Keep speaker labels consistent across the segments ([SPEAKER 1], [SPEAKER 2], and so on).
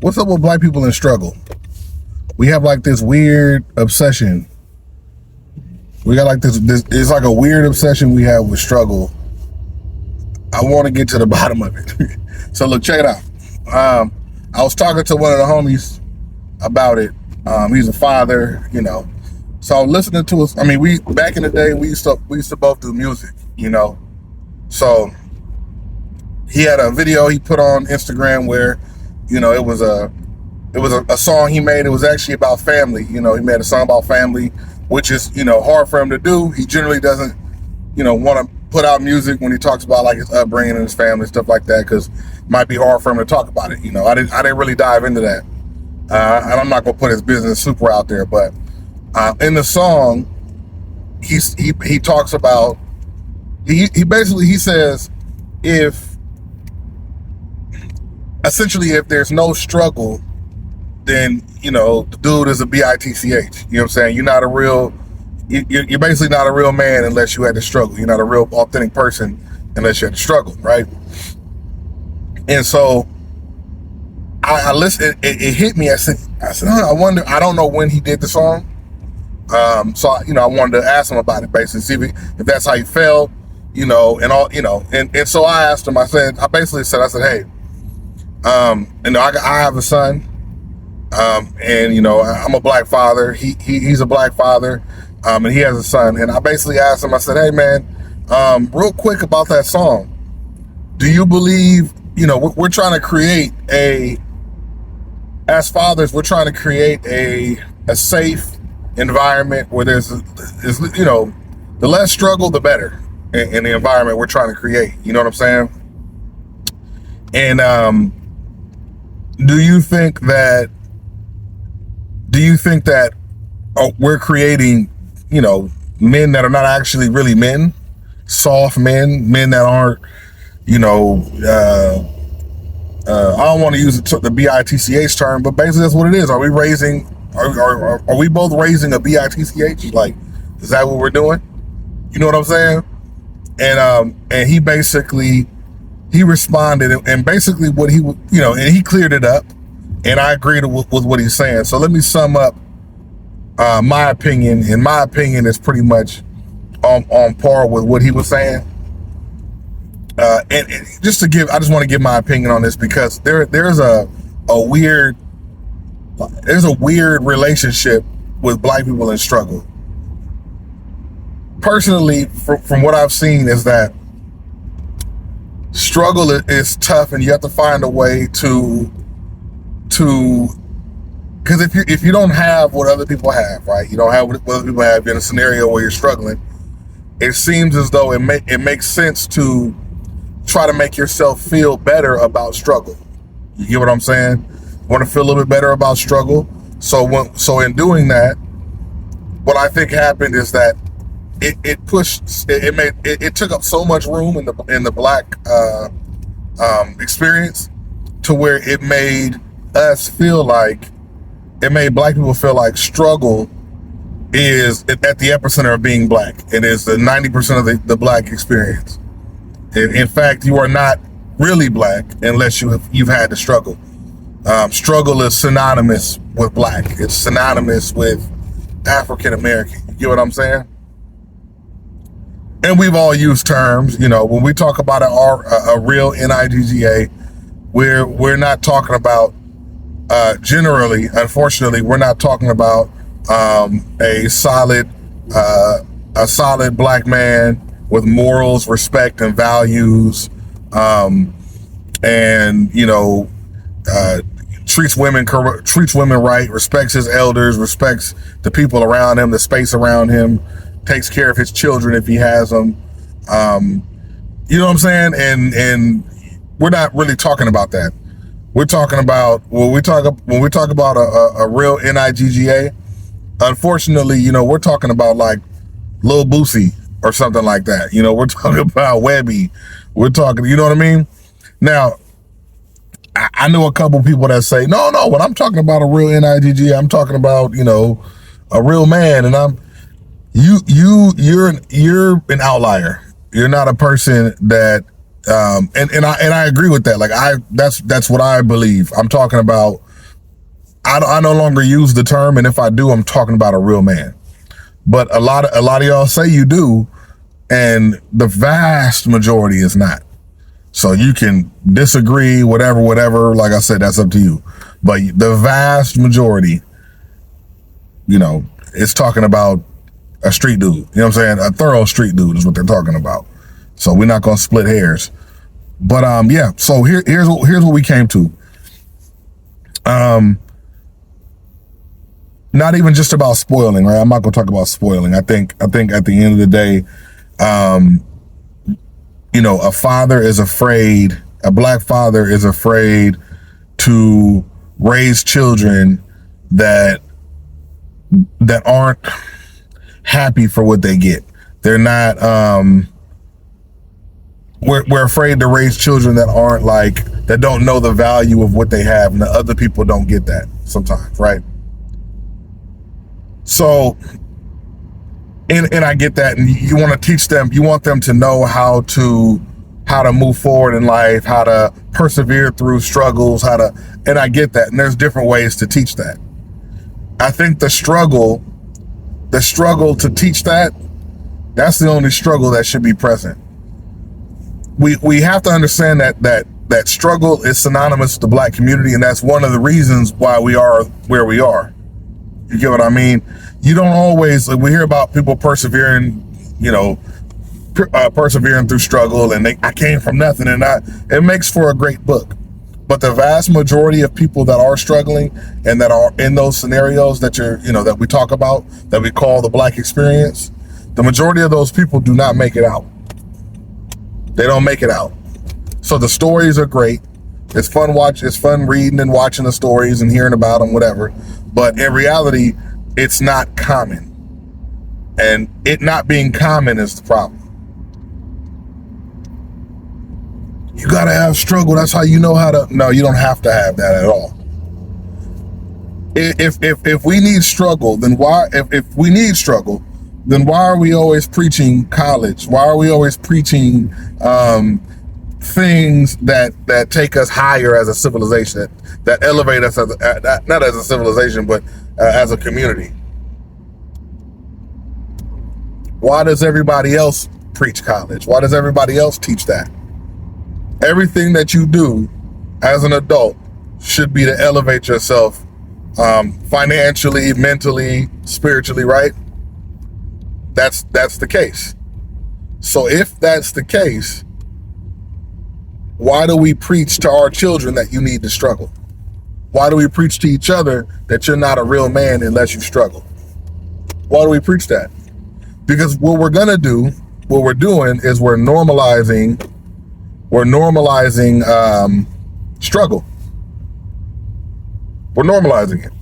[SPEAKER 1] what's up with black people in struggle? We have like this weird obsession. We got like this it's like a weird obsession we have with struggle. I want to get to the bottom of it. So look, check it out. I was talking to one of the homies about it. He's a father, you know. So listening to us, I mean, we back in the day we used to both do music, you know. So he had a video he put on Instagram where, you know, it was a song he made. It was actually about family. You know, he made a song about family, which is, you know, hard for him to do. He generally doesn't, you know, want to put out music when he talks about like his upbringing and his family, stuff like that, because it might be hard for him to talk about it. You know, I didn't really dive into that. And I'm not gonna put his business super out there, but in the song, he talks about he basically says if there's no struggle, then, you know, the dude is a bitch. You know what I'm saying? You're basically not a real man unless you had to struggle. You're not a real authentic person unless you had to struggle, right? And so I listened. It hit me. I said, I wonder. I don't know when he did the song. So you know, I wanted to ask him about it, basically, see if that's how he felt, you know, and all, you know, and so I asked him. I said, hey, you know, I have a son, and you know, I'm a black father. He's a black father, and he has a son. And I basically asked him. I said, hey, man, real quick about that song. Do you believe, you know, we're trying to create as fathers, we're trying to create a safe environment where there's, you know, the less struggle, the better in the environment we're trying to create. You know what I'm saying? And do you think that we're creating, you know, men that are not actually really men, soft men that aren't, you know, I don't want to use the bitch term, but basically that's what it is. Are we both raising a bitch? Like, is that what we're doing? You know what I'm saying? And he basically, he responded, and basically what he, you know, and he cleared it up, and I agreed with what he's saying. So let me sum up my opinion, and my opinion is pretty much on par with what he was saying. And just to give, I just want to give my opinion on this, because there's a weird relationship with black people in struggle. Personally, from what I've seen, is that struggle is tough, and you have to find a way to because if you don't have what other people have, right? You don't have what other people have in a scenario where you're struggling. It seems as though it makes sense to try to make yourself feel better about struggle. You get what I'm saying? Want to feel a little bit better about struggle. So in doing that, what I think happened is that it took up so much room in the black experience, to where it made black people feel like struggle is at the epicenter of being black. It is the 90% of the black experience. In fact, you are not really black unless you've had to struggle. Struggle is synonymous with black. It's synonymous with African American. You get what I'm saying? And we've all used terms, you know, when we talk about a real NIGGA, we're not talking about, generally, unfortunately, we're not talking about a solid black man with morals, respect, and values, and, you know, treats women right, respects his elders, respects the people around him, the space around him, takes care of his children if he has them. You know what I'm saying? And we're not really talking about that. We're talking about when we talk about a real NIGGA. Unfortunately, you know, we're talking about like Lil Boosie or something like that. You know, we're talking about Webby. We're talking, you know what I mean? Now, I know a couple people that say, no, when I'm talking about a real NIGGA, I'm talking about, you know, a real man, and you're an outlier. You're not a person that, and I agree with that. Like that's what I believe. I'm talking about I no longer use the term, and if I do, I'm talking about a real man. But a lot of y'all say you do, and the vast majority is not. So you can disagree, whatever. Like I said, that's up to you. But the vast majority, is talking about a street dude. You know what I'm saying? A thorough street dude is what they're talking about. So we're not gonna split hairs. But yeah. So here's what we came to. Not even just about spoiling, right? I'm not gonna talk about spoiling. I think at the end of the day, a father is afraid. A black father is afraid to raise children that aren't happy for what they get. They're not. We're afraid to raise children that aren't that don't know the value of what they have, and the other people don't get that sometimes, right? So, and I get that, and you want to teach them. You want them to know how to move forward in life, how to persevere through struggles, and I get that. And there's different ways to teach that. I think the struggle to teach that's the only struggle that should be present. We have to understand that struggle is synonymous with the black community, and that's one of the reasons why we are where we are. You get what I mean? You don't always, we hear about people persevering, persevering through struggle, and I came from nothing, and it makes for a great book. But the vast majority of people that are struggling and that are in those scenarios that that we talk about, that we call the black experience, the majority of those people do not make it out. They don't make it out. So the stories are great. It's fun reading and watching the stories and hearing about them, whatever. But in reality, it's not common. And it not being common is the problem. You gotta have struggle. That's how you know how to. No, you don't have to have that at all. If we need struggle, then why? If we need struggle, then why are we always preaching college? Why are we always preaching things that take us higher as a civilization, that elevate us not as a civilization, but as a community? Why does everybody else preach college? Why does everybody else teach that? Everything that you do as an adult should be to elevate yourself financially, mentally, spiritually, right? That's the case. So if that's the case, why do we preach to our children that you need to struggle? Why do we preach to each other that you're not a real man unless you struggle? Why do we preach that? Because what we're doing is we're normalizing struggle. We're normalizing it.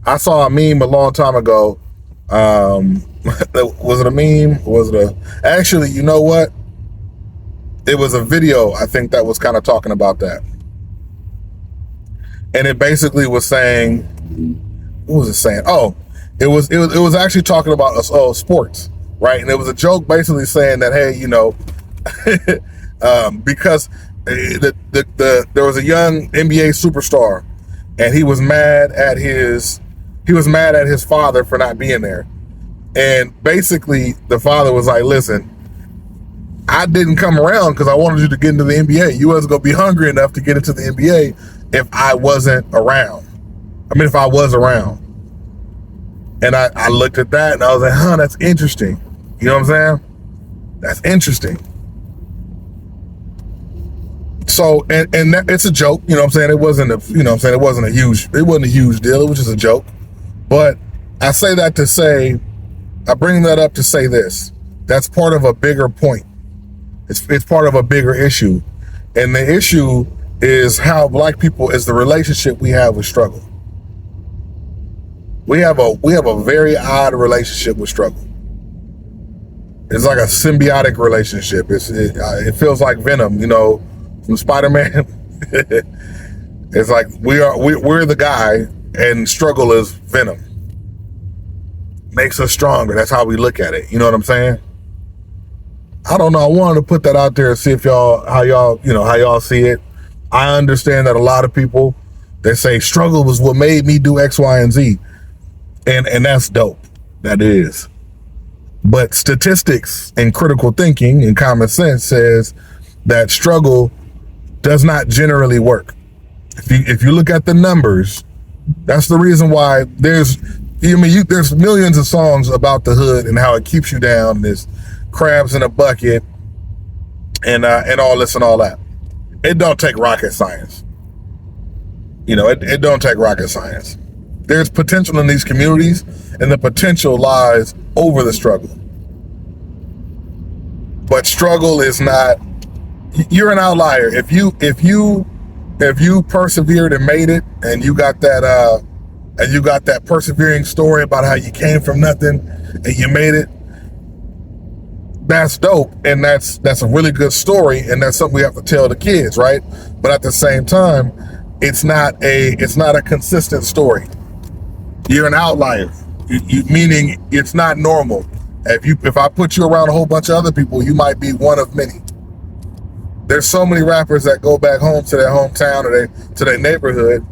[SPEAKER 1] I saw a meme a long time ago. Was it a meme? Actually, you know what? It was a video, I think, that was kind of talking about that. And it basically was saying, what was it saying? Oh, it was actually talking about sports, right? And it was a joke basically saying that, hey, because there was a young NBA superstar, and he was mad at his father for not being there. And basically the father was like, listen, I didn't come around because I wanted you to get into the NBA. You wasn't going to be hungry enough to get into the NBA if I wasn't around. If I was around. And I looked at that and I was like, that's interesting. You know what I'm saying? That's interesting. So, and it's a joke, you know what I'm saying? It wasn't it wasn't a huge deal. It was just a joke. But I say that to say, I bring that up to say this. That's part of a bigger point. It's part of a bigger issue. And the issue is how black people, is the relationship we have with struggle. We have a very odd relationship with struggle. It's like a symbiotic relationship. It feels like Venom, from Spider-Man. It's like we're the guy, and struggle is Venom. Makes us stronger. That's how we look at it. You know what I'm saying? I don't know. I wanted to put that out there and see how y'all see it. I understand that a lot of people They say struggle was what made me do X, Y, and Z. And that's dope. That is. But statistics and critical thinking and common sense says that struggle does not generally work. If you look at the numbers, that's the reason why there's millions of songs about the hood and how it keeps you down. There's crabs in a bucket and all this and all that. It don't take rocket science. It don't take rocket science. There's potential in these communities, and the potential lies over the struggle. But struggle is not. You're an outlier. If you persevered and made it, and you got that persevering story about how you came from nothing and you made it, that's dope, and that's a really good story, and that's something we have to tell the kids, right? But at the same time, it's not a consistent story. You're an outlier, meaning it's not normal. If I put you around a whole bunch of other people, you might be one of many. There's so many rappers that go back home to their hometown or to their neighborhood,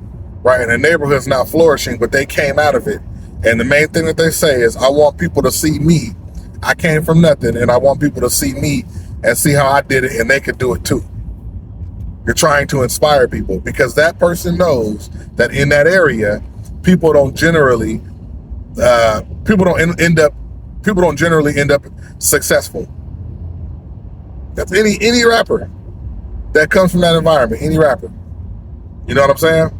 [SPEAKER 1] right? And the neighborhood's not flourishing, but they came out of it. And the main thing that they say is, I want people to see me. I came from nothing, and I want people to see me and see how I did it, and they could do it too. You're trying to inspire people because that person knows that in that area, people don't generally end up successful. That's any rapper that comes from that environment, any rapper. You know what I'm saying?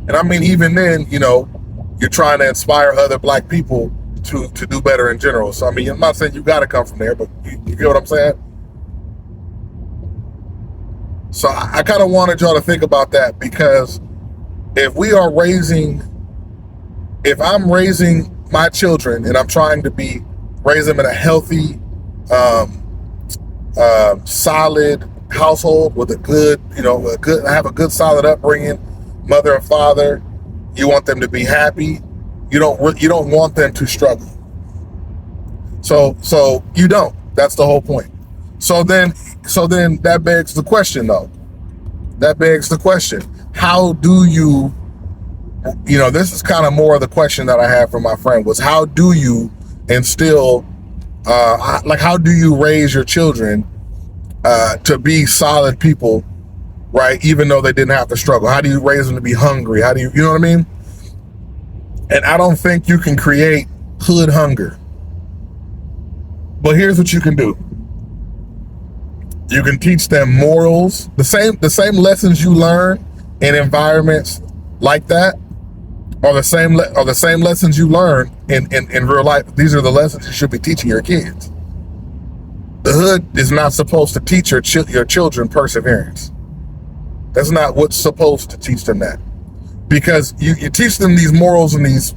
[SPEAKER 1] And I mean, even then, you're trying to inspire other black people to do better in general. So I mean, I'm not saying you got to come from there, but you get what I'm saying? So I kind of wanted y'all to think about that, because if I'm raising my children and I'm trying to raise them in a healthy, solid household with have a good solid upbringing, mother and father, you want them to be happy. You don't want them to struggle. So you don't. That's the whole point. So then that begs the question, though. That begs the question: how do you? This is kind of more of the question that I had from my friend was, how do you instill, how do you raise your children to be solid people, right? Even though they didn't have to struggle. How do you raise them to be hungry? How do you know what I mean? And I don't think you can create hood hunger. But here's what you can do. You can teach them morals, the same lessons you learn in environments like that are the same lessons you learn in real life. These are the lessons you should be teaching your kids. The hood is not supposed to teach your children perseverance. That's not what's supposed to teach them that. Because you teach them these morals and these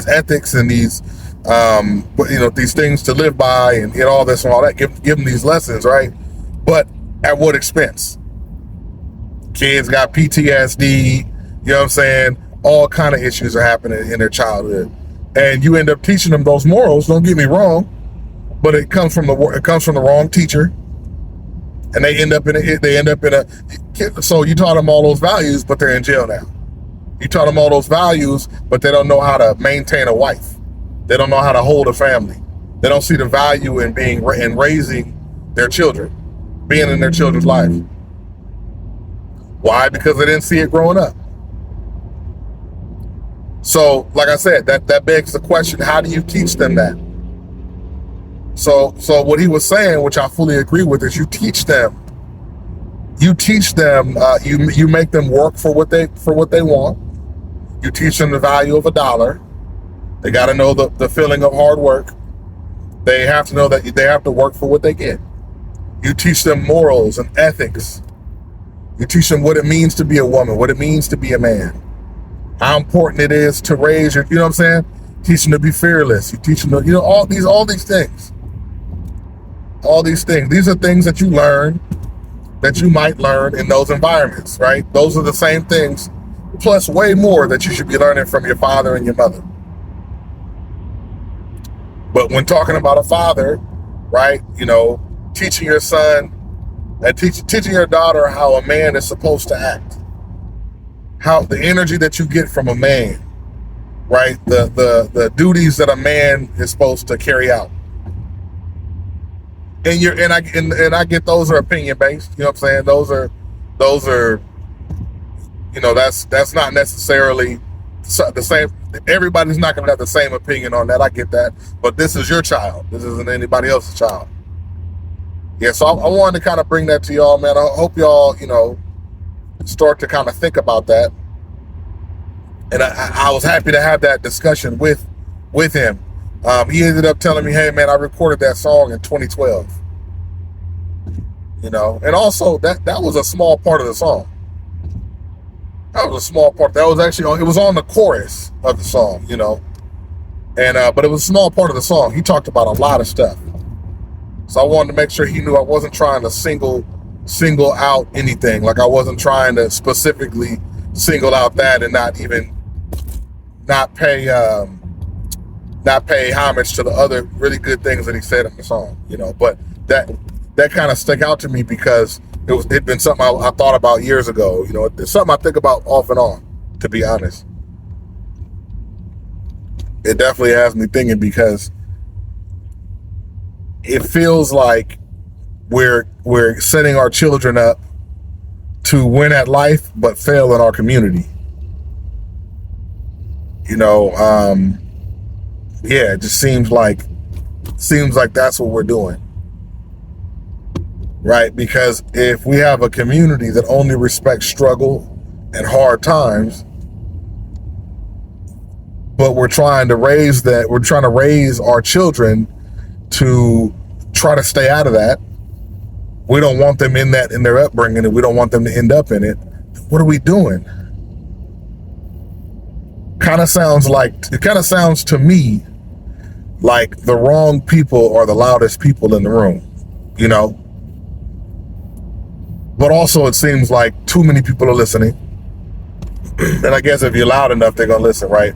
[SPEAKER 1] ethics and these these things to live by and all this and all that. Give them these lessons, right? But at what expense? Kids got PTSD, you know what I'm saying? All kind of issues are happening in their childhood. And you end up teaching them those morals, don't get me wrong, but it comes from the wrong teacher. And they end up in a so you taught them all those values, but they're in jail now. You taught them all those values, but they don't know how to maintain a wife. They don't know how to hold a family. They don't see the value in raising their children, being in their children's life. Why? Because they didn't see it growing up. So, like I said, that begs the question: how do you teach them that? So what he was saying, which I fully agree with, is you teach them. You make them work for what they want. You teach them the value of $1. They got to know the feeling of hard work. They have to know that they have to work for what they get. You teach them morals and ethics. You teach them what it means to be a woman, what it means to be a man, how important it is to raise your, you know what I'm saying? Teach them to be fearless. You teach them to, all these things. All these things. These are things that you learn, that you might learn in those environments, right? Those are the same things, plus way more that you should be learning from your father and your mother. But when talking about a father, right, teaching your son and teaching your daughter how a man is supposed to act. how the energy that you get from a man, right? The duties that a man is supposed to carry out. And I get those are opinion based. You know what I'm saying? Those are that's not necessarily the same. Everybody's not going to have the same opinion on that. I get that, but this is your child. This isn't anybody else's child. Yeah, so I wanted to kind of bring that to y'all, man. I hope y'all, start to kind of think about that. And I was happy to have that discussion with him. He ended up telling me, "Hey, man, I recorded that song in 2012." And also that was a small part of the song. That was a small part. That was actually it was on the chorus of the song, and but it was a small part of the song. He talked about a lot of stuff, so I wanted to make sure he knew I wasn't trying to single out anything. Like I wasn't trying to specifically single out that and not pay homage to the other really good things that he said in the song, But that kind of stuck out to me because it'd been something I thought about years ago. It's something I think about off and on, to be honest. It definitely has me thinking because it feels like we're setting our children up to win at life but fail in our community. It just seems like that's what we're doing. Right? Because if we have a community that only respects struggle and hard times, but we're trying to raise our children to try to stay out of that. We don't want them in their upbringing, and we don't want them to end up in it. What are we doing? It kind of sounds to me like the wrong people are the loudest people in the room, But also it seems like too many people are listening. And I guess if you're loud enough, they're going to listen, right?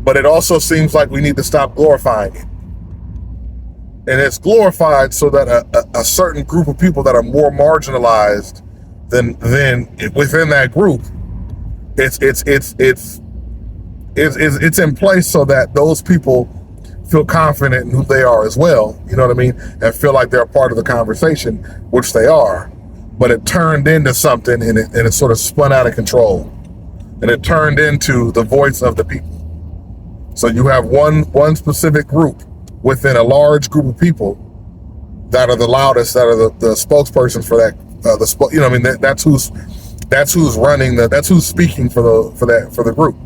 [SPEAKER 1] But it also seems like we need to stop glorifying it. And it's glorified so that a certain group of people that are more marginalized than within that group, it's in place so that those people feel confident in who they are as well, you know what I mean? And feel like they're a part of the conversation, which they are. But it turned into something and it sort of spun out of control. And it turned into the voice of the people. So you have one specific group within a large group of people that are the loudest, that are the spokespersons for that. That's who's running that's who's speaking for the group.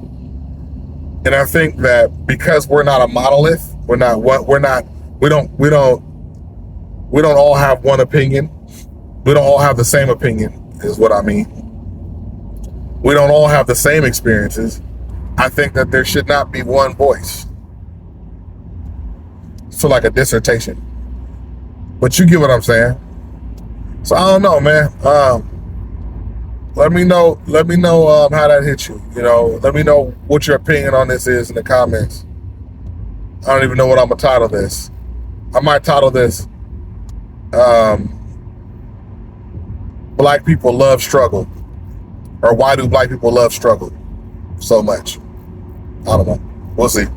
[SPEAKER 1] And I think that because we're not a monolith, we don't all have one opinion. We don't all have the same opinion, is what I mean. We don't all have the same experiences. I think that there should not be one voice. So like a dissertation. But you get what I'm saying. So I don't know, man. Let me know how that hit you. Let me know what your opinion on this is in the comments. I don't even know what I'm gonna title this. I might title this Black People Love Struggle, or Why Do Black People Love Struggle so much? I don't know. We'll see.